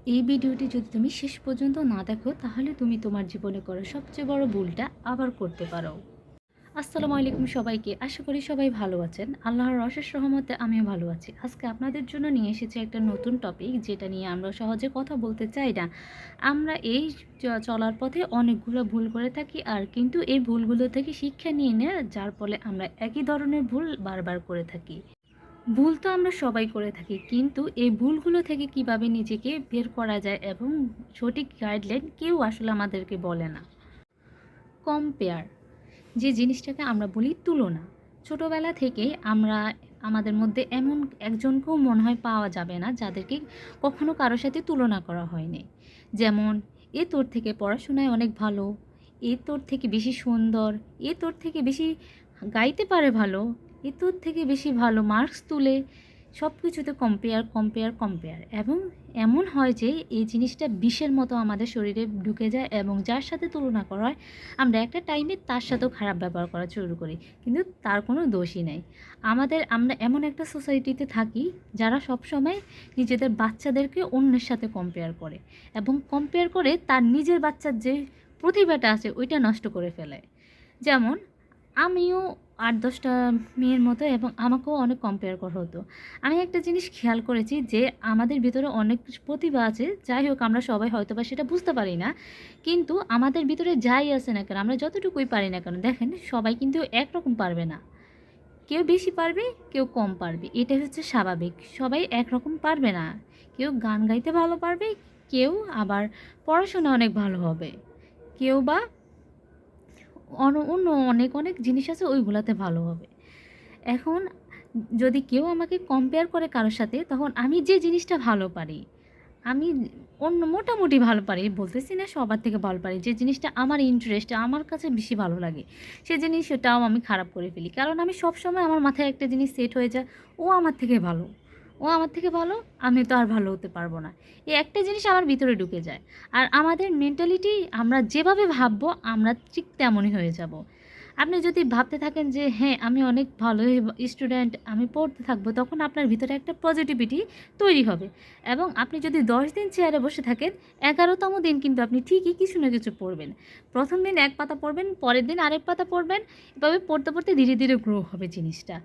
এই ভিডিওটি যদি তুমি শেষ পর্যন্ত না দেখো তাহলে তুমি তোমার জীবনে করা সবচেয়ে বড় ভুলটা আবার করতে পারো। আসসালামু আলাইকুম সবাইকে, আশা করি সবাই ভালো আছেন। আল্লাহর অশেষ রহমতে আমিও ভালো আছি। আজকে আপনাদের জন্য নিয়ে এসেছি একটা নতুন টপিক, যেটা নিয়ে আমরা সহজে কথা বলতে চাই না। আমরা এই চলার পথে অনেকগুলো ভুল করে থাকি, আর কিন্তু এই ভুলগুলো থেকে শিক্ষা নিয়ে নেয়, যার ফলে আমরা একই ধরনের ভুল বারবার করে থাকি। ভুল তো আমরা সবাই করে থাকি, কিন্তু এই ভুলগুলো থেকে কিভাবে নিজেকে বের করা যায় এবং সঠিক গাইডলাইন কেউ আসলে আমাদেরকে বলে না। কম্পেয়ার, যে জিনিসটাকে আমরা বলি তুলনা। ছোটোবেলা থেকে আমরা আমাদের মধ্যে এমন একজনকেও মনে হয় পাওয়া যাবে না যাদেরকে কখনো কারোর সাথে তুলনা করা হয়নি। যেমন, এ তোর থেকে পড়াশোনায় অনেক ভালো, এ তোর থেকে বেশি সুন্দর, এ তোর থেকে বেশি গাইতে পারে ভালো, এ তোর থেকে বেশি ভালো মার্কস তুলে, সব কিছুতে কম্পেয়ার কম্পেয়ার কম্পেয়ার। এবং এমন হয় যে এই জিনিসটা বিষের মতো আমাদের শরীরে ঢুকে যায়, এবং যার সাথে তুলনা করা হয় আমরা একটা টাইমে তার সাথেও খারাপ ব্যবহার করা শুরু করি, কিন্তু তার কোনো দোষই নেই। আমরা এমন একটা সোসাইটিতে থাকি যারা সবসময় নিজেদের বাচ্চাদেরকে অন্যের সাথে কম্পেয়ার করে, এবং কম্পেয়ার করে তার নিজের বাচ্চার যে প্রতিভাটা আছে ওইটা নষ্ট করে ফেলে। যেমন, আমিও ৮-১০টা মেয়ের মতো, এবং আমাকেও অনেক কম্পেয়ার করা হতো। আমি একটা জিনিস খেয়াল করেছি যে আমাদের ভিতরে অনেক প্রতিভা আছে, যাই হোক আমরা সবাই হয়তো বা সেটা বুঝতে পারি না, কিন্তু আমাদের ভিতরে যাই আছে না কেন, আমরা যতটুকুই পারি না কেন, দেখেন সবাই কিন্তু একরকম পারবে না। কেউ বেশি পারবে, কেউ কম পারবে, এটা হচ্ছে স্বাভাবিক। সবাই একরকম পারবে না। কেউ গান গাইতে ভালো পারবে, কেউ আবার পড়াশোনা অনেক ভালো হবে, কেউ বা অন্য অনেক অনেক জিনিস আছে ওইগুলাতে ভালো হবে। এখন যদি কেউ আমাকে কম্পেয়ার করে কারোর সাথে, তখন আমি যে জিনিসটা ভালো পারি, আমি অন্য মোটামুটি ভালো পারি, বলতেছি না সবার থেকে ভালো পারি, যে জিনিসটা আমার ইন্টারেস্ট, আমার কাছে বেশি ভালো লাগে, সে জিনিসটাও আমি খারাপ করে ফেলি। কারণ আমি সবসময় আমার মাথায় একটা জিনিস সেট হয়ে যায়, ও আমার থেকে ভালো, ও আমার থেকে ভালো, আমি তো আর ভালো হতে পারবো না। এই একটা জিনিস আমার ভিতরে ঢুকে যায়। আর আমাদের মেন্টালিটি, আমরা যেভাবে ভাববো আমরা ঠিক তেমনই হয়ে যাব। আপনি যদি ভাবতে থাকেন যে হ্যাঁ আমি অনেক ভালো স্টুডেন্ট, আমি পড়তে থাকবো, তখন আপনার ভিতরে একটা পজিটিভিটি তৈরি হবে। এবং আপনি যদি 10 দিন চেয়ারে বসে থাকেন, 11তম দিন কিন্তু আপনি ঠিকই কিছু না কিছু পড়বেন। প্রথম দিন এক পাতা পড়বেন, পরের দিন আরেক পাতা পড়বেন, এভাবে পড়তে পড়তে ধীরে ধীরে গ্রো হবে জিনিসটা।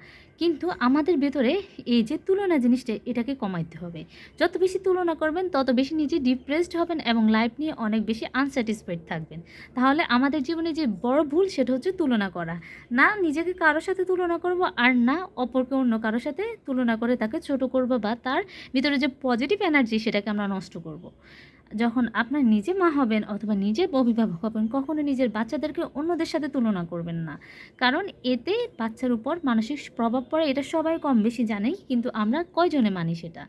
কিন্তু আমাদের ভেতরে এই যে তুলনা জিনিসটা, এটাকে কমাইতে হবে। যত বেশি তুলনা করবেন তত বেশি নিজে ডিপ্রেসড হবেন, এবং লাইফ নিয়ে অনেক বেশি আনস্যাটিসফাইড থাকবেন। তাহলে আমাদের জীবনে যে বড় ভুল, সেটা হচ্ছে তুলনা করা। না নিজেকে কারোর সাথে তুলনা করব, আর না অপরকে অন্য কারোর সাথে তুলনা করে তাকে ছোট করব, বা তার ভিতরে যে পজিটিভ এনার্জি সেটাকে আমরা নষ্ট করব। যখন আপনার নিজে মা হবেন অথবা নিজে অভিভাবক হবেন, কখনো নিজের বাচ্চাদেরকে অন্যদের সাথে তুলনা করবেন না। কারণ এতে বাচ্চার উপর মানসিক প্রভাব পড়ে, এটা সবাই কম বেশি জানেই, কিন্তু আমরা কয়জনে মানি সেটা।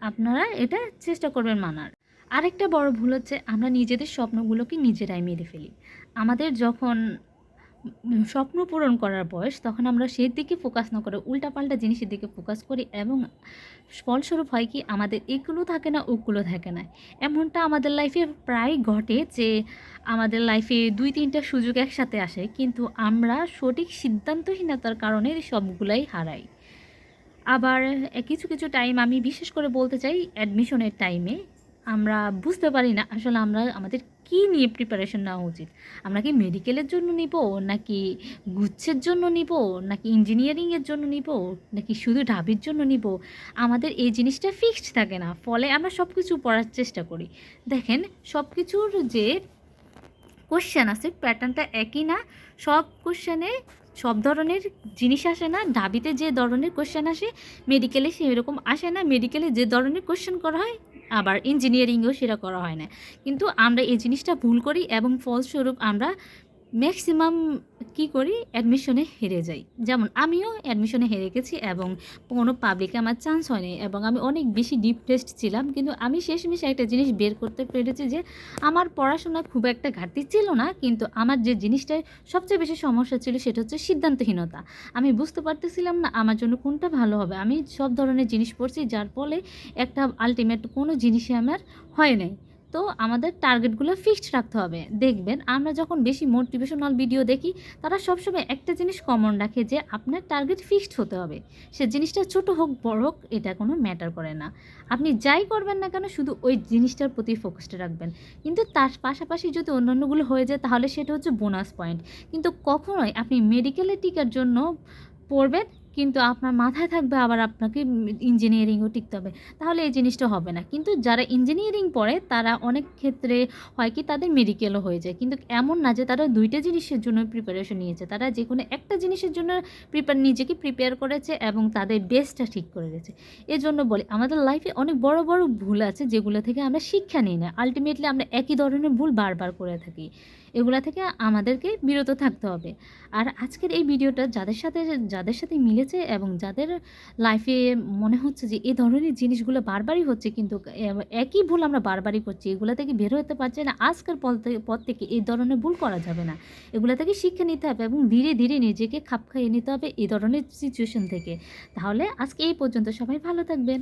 আপনারা এটা চেষ্টা করবেন মানার। আরেকটা বড় ভুল হচ্ছে আমরা নিজেদের স্বপ্নগুলোকে নিজেরাই মেরে ফেলি। আমাদের যখন স্বপ্ন পূরণ করার বয়স, তখন আমরা সেই দিকে ফোকাস না করে উল্টাপাল্টা জিনিসের দিকে ফোকাস করি, এবং ফলস্বরূপ হয় কি, আমাদের এগুলো থাকে না ওগুলো থাকে না। এমনটা আমাদের লাইফে প্রায় ঘটে যে আমাদের লাইফে 2-3টা সুযোগ একসাথে আসে, কিন্তু আমরা সঠিক সিদ্ধান্তহীনতার কারণে সবগুলাই হারাই। আবার কিছু কিছু টাইম আমি বিশেষ করে বলতে চাই, অ্যাডমিশনের টাইমে আমরা বুঝতে পারি না আসলে আমরা আমাদের কী নিয়ে প্রিপারেশন নেওয়া উচিত। আমরা কি মেডিকেলের জন্য নিব, নাকি গুচ্ছের জন্য নিব, নাকি ইঞ্জিনিয়ারিংয়ের জন্য নিব, নাকি শুধু ঢাবির জন্য নিব? আমাদের এই জিনিসটা ফিক্সড থাকে না, ফলে আমরা সব কিছু পড়ার চেষ্টা করি। দেখেন, সব কিছুর যে কোশ্চেন আছে প্যাটার্নটা একই না। সব কোশ্চেনে সব ধরনের জিনিস আসে না। ঢাবিতে যে ধরনের কোশ্চেন আসে মেডিকেলে সেরকম আসে না। মেডিকেলে যে ধরনের কোশ্চেন করা হয় আবার ইঞ্জিনিয়ারিংয়েও সেটা করা হয় না। কিন্তু আমরা এই জিনিসটা ভুল করি, এবং ফলস্বরূপ আমরা ম্যাক্সিমাম কী করি, অ্যাডমিশনে হেরে যাই। যেমন আমিও অ্যাডমিশনে হেরে গেছি, এবং কোনো পাবলিকে আমার চান্স হয়নি, এবং আমি অনেক বেশি ডিপ্রেসড ছিলাম। কিন্তু আমি শেষমেশে একটা জিনিস বের করতে পেরেছি যে আমার পড়াশোনা খুব একটা ঘাটতি ছিল না, কিন্তু আমার যে জিনিসটায় সবচেয়ে বেশি সমস্যা ছিল সেটা হচ্ছে সিদ্ধান্তহীনতা। আমি বুঝতে পারতেছিলাম না আমার জন্য কোনটা ভালো হবে। আমি সব ধরনের জিনিস পড়ছি, যার ফলে একটা আলটিমেট কোনো জিনিসই আমার হয় নাই। তো আমাদের টার্গেটগুলো ফিক্সড রাখতে হবে। দেখবেন আমরা যখন বেশি মোটিভেশনাল ভিডিও দেখি, তারা সবসময় একটা জিনিস কমন রাখে যে আপনার টার্গেট ফিক্সড হতে হবে। সে জিনিসটা ছোট হোক, বড় হোক, এটা কোনো ম্যাটার করে না। আপনি যাই করবেন না কেন শুধু ওই জিনিসটার প্রতি ফোকাসটা রাখবেন। কিন্তু তার পাশাপাশি যদি অন্যান্যগুলো হয়ে যায় তাহলে সেটা হচ্ছে বোনাস পয়েন্ট। কিন্তু কখনোই আপনি মেডিকেলে টিকার জন্য পড়বেন, কিন্তু আপনার মাথায় থাকবে আবার আপনাকে ইঞ্জিনিয়ারিংও টিকতে হবে। তাহলে এই জিনিসটা হবে না। কিন্তু যারা ইঞ্জিনিয়ারিং পড়ে তারা অনেক ক্ষেত্রে হয় কি তাদের মেডিকেলও হয়ে যায়। কিন্তু এমন না যে তারা ২ টা জিনিসের জন্য প্রিপারেশন নিয়েছে। তারা যেকোনো একটা জিনিসের জন্য নিজেকে প্রিপেয়ার করেছে এবং তাদের বেসটা ঠিক করে গেছে। এজন্য বলি আমাদের লাইফে অনেক বড়, বড় ভুল আছে যেগুলো থেকে আমরা শিক্ষা নিই না। আল্টিমেটলি আমরা একই ধরনের ভুল বারবার করে থাকি। এগুলা থেকে আমাদেরকে বিরত থাকতে হবে। আর আজকের এই ভিডিওটা যাদের সাথে মিলেছে এবং যাদের লাইফে মনে হচ্ছে যে এ ধরনের জিনিসগুলো বারবারই হচ্ছে, কিন্তু একই ভুল আমরা বারবারই করছি, এগুলা থেকে বের হতে পারছি না, আজকের পর থেকে এই ধরনের ভুল করা যাবে না। এগুলা থেকে শিক্ষা নিতে হবে এবং ধীরে ধীরে নিজেকে খাপ খাইয়ে নিতে হবে এই ধরনের সিচুয়েশন থেকে। তাহলে আজকে এই পর্যন্ত, সবাই ভালো থাকবেন।